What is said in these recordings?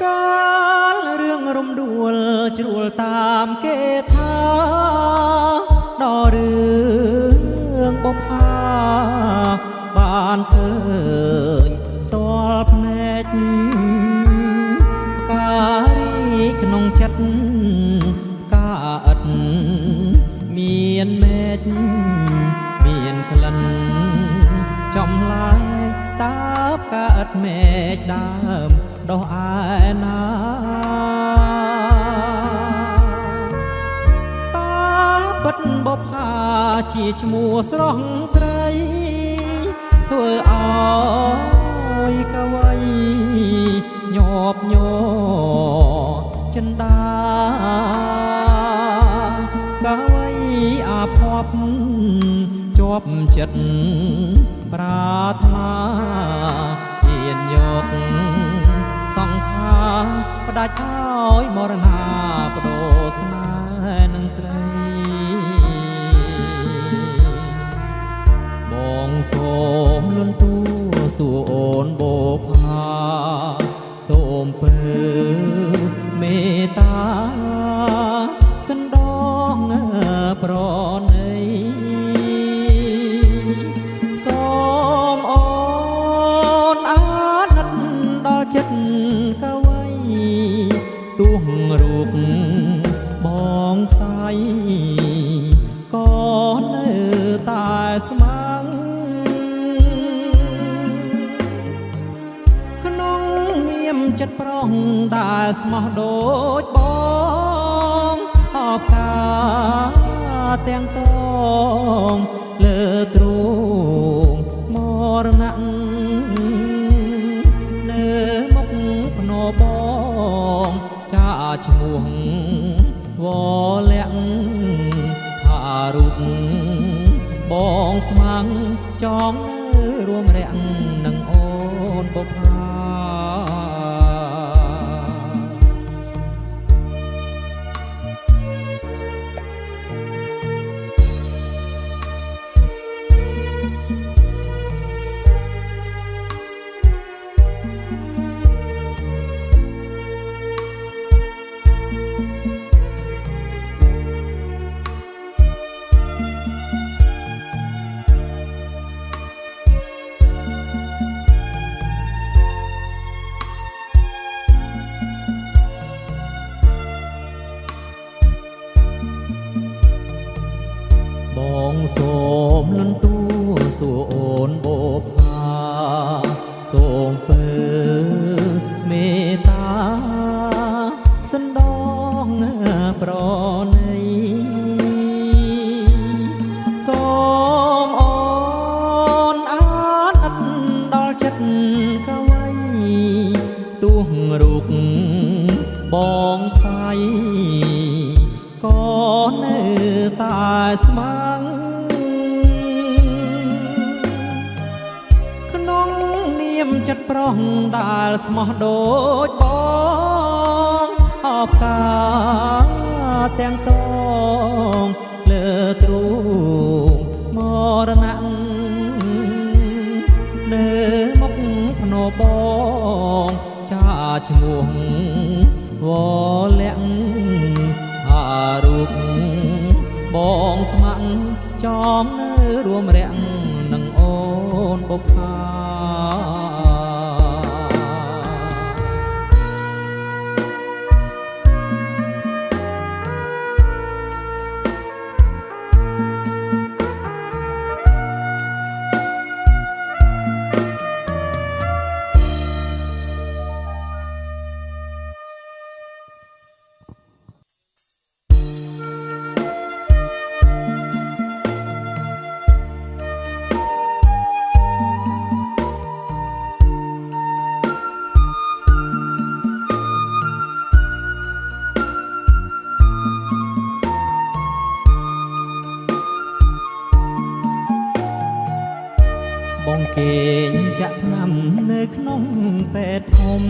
កាលរឿងរំដួលជ្រួលតាមគេថាដល់រឿងបុប្ផាបានឃើញតលភ្នែកផ្ការីក្នុងចិត្តកាអិតមានមេឃមានក្លិនចំឡាយតើបកាអិតមេឃដើមដោះឯណាតាពិតបុប្ផាជាឈ្មោះស្រស់ស្រីធ្វើឲ្យកវីញាប់ញ័រចិន្តាកវីអាភ័ព្វជាប់ចិត្តប្រាថ្នាហ៊ានយកសង្ខាផ្ដាច់ឲ្យមរណាបដូរស្នេហ៍នឹងស្រីបងសូមលន់ទួសួរអូនបុប្ផាសូមពើមេត្តាសណ្ដងប្រណីសូមអូនអាណិតដល់ចិត្តកវីទួងរូបបងស្អីក៏នៅតែស្មាំងក្នុងនាមចិត្តប្រុសដែលស្មោះដូចបងអបការទាំងតងលើទ្រូងមរណៈនៅមុខភ្នំបងចាឈ្មោះវលាក់ថារូបបងស្មាំងចងនៅរួមរាក់នឹងអូនបុប្ផាបងសូមលន់ទួសួរអូនបុប្ផាសូមពើមេត្តាសណ្ដងប្រណីសូមអូនអាណិតដល់ចិត្តកវីទួងរូបបងស្អីក៏នៅតែស្មាំងក្នុងនាមចិត្តប្រុសដែលស្មោះដូចបងអបការទាំងតងលើទ្រូងមរណៈនៅមុខភ្នំបងចាឈ្មោះវលាក់ថារូបបងស្មាំងចងនៅរួមរាក់នឹងអូនបុប្ផាបងគេងចាក់ថ្នាំនៅក្នុងពេទ្យធំ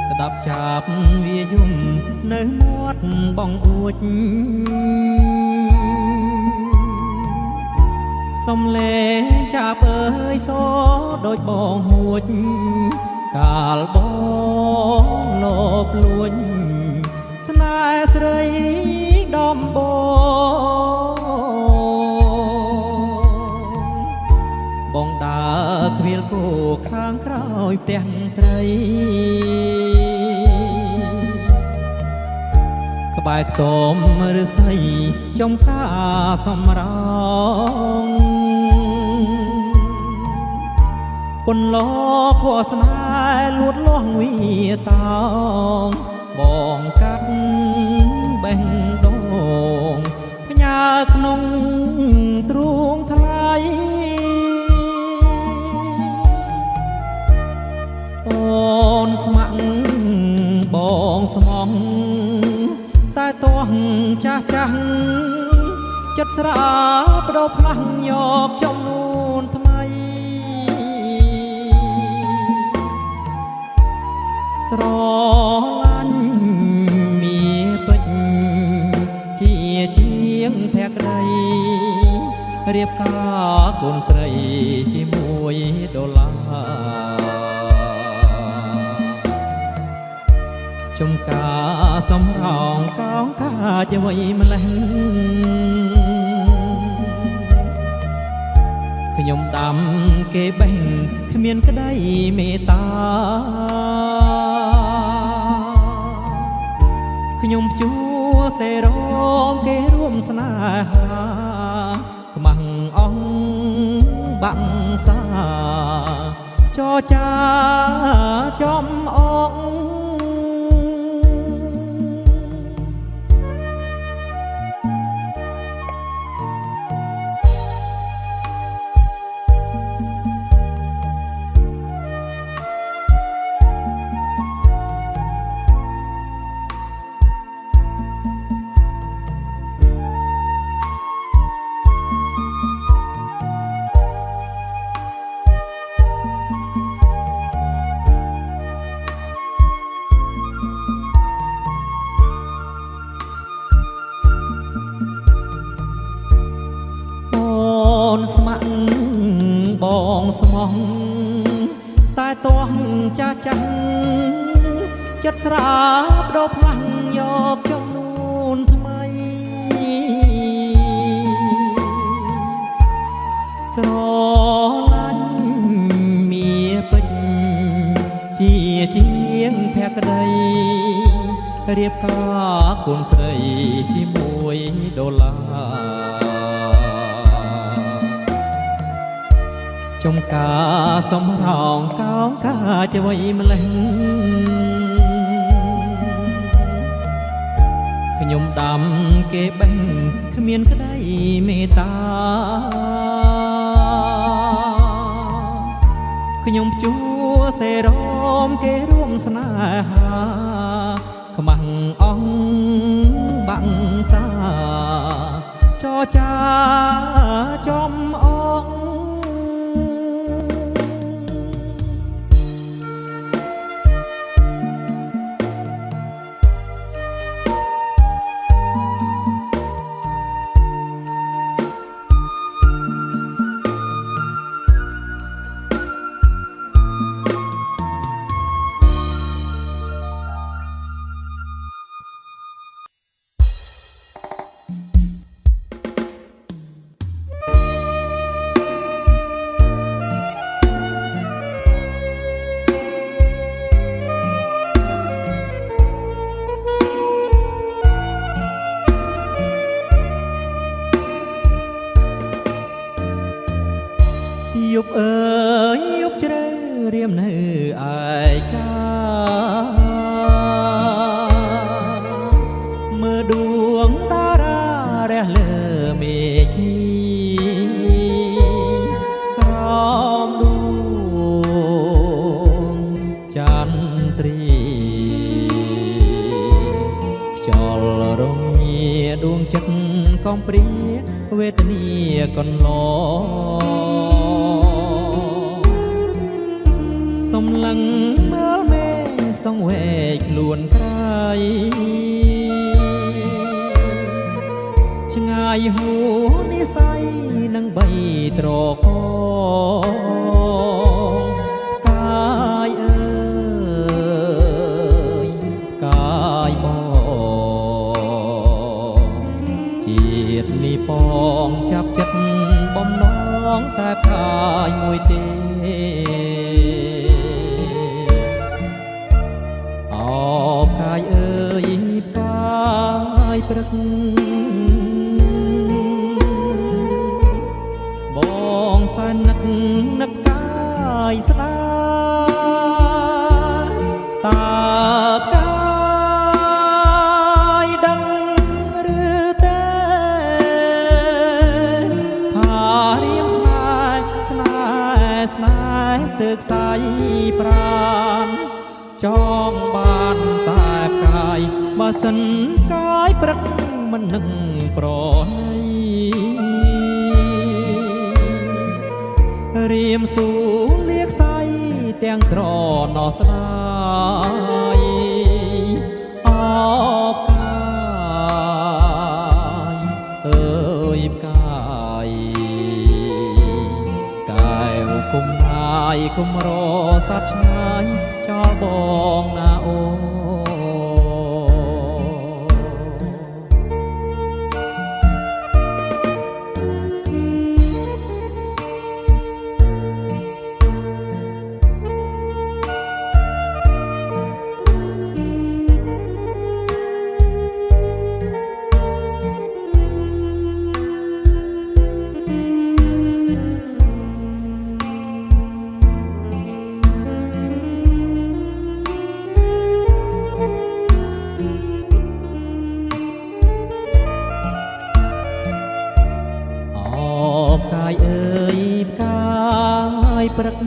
ស្ដាប់ចាប់វាយំនៅមាត់បងអួច សំលេងចាប់អើយសដូចបងហួចកាលបងលបលួចស្នេហ៍ស្រីដំបងដើរគ្វាលគោខាងក្រោយផ្ទះស្រីក្បែរខ្ទមឫស្សីចំការសំរងពន្លកវាសនាលួតលាស់វាតោងបងកាត់បេះដូងផ្ញើក្នុងទ្រូងថ្លៃអូនស្ម័គ្របងស្មងតែទាស់ចាស់ចាស់ចិត្តស្រាលបដោផ្លាស់យកចំនួនថ្មីស្រឡាញ់មានពេញជាជាងភក្តីរៀបការកូនស្រីជាមួយដុល្លារចំការសំរងកោងកាជាវ័យម្លេះខ្ញុំដាំគេបេះគ្មានក្តីមេត្តាខ្ញុំជួសេរមគេរួមស្នេហាខ្មាំងអងបាក់សាចចាចំអងស្ម័គ្របងស្មោះតែទាស់ចាស់ចាស់ចិត្តស្រាបដោផ្លាស់យកចំនួនថ្មីស្រឡាញ់មានពេញជាជាងភក្តីរៀបការកូនស្រីជាមួយដុល្លារចំការសំរងកោងកាជាវ័យម្លេះខ្ញុំដាំគេបេះគ្មានក្តីមេត្តាខ្ញុំជួសេរមគេរួមស្នេហាខ្មាំងអងបាក់សាចចាចំអងយប់អើយយប់ជ្រៅរៀមនៅឯកាមើលដួងតារារះលើមេឃីក្រោមដួងចន្ទ្រីខ្យល់រងាដួងចិត្តកំព្រាវេទនាកន្លងសំឡឹងមើលមេសងវែកខ្លួនក្រៃ ឆ្ងាយហួនិស័យនឹងបីត្រកកាយអើយកាយបងជាតិនេះបងចាប់ចិត្តបំណងតែផ្កាយមួយទេអបកាយអើយផ្កាយព្រឹកបងសែននឹកផ្កាយស្ដាតើផ្កាយដឹងឬទេថារៀមស្នេហ៍ស្នេហ៍ស្នេហ៍ស្ទើរខ្សែប្រាណចង់បានតែផ្កាយបើសិនកាយព្រឹកមិននឹងប្រណីរៀមសួរលាកសៃទាំងស្រណោះស្ដាយអបកាយអើយផ្កាយកែវគុំណាយគុំរសត្វឆ្ងាយចោលបងណាអូផ្កាយអើយផ្កាយព្រឹក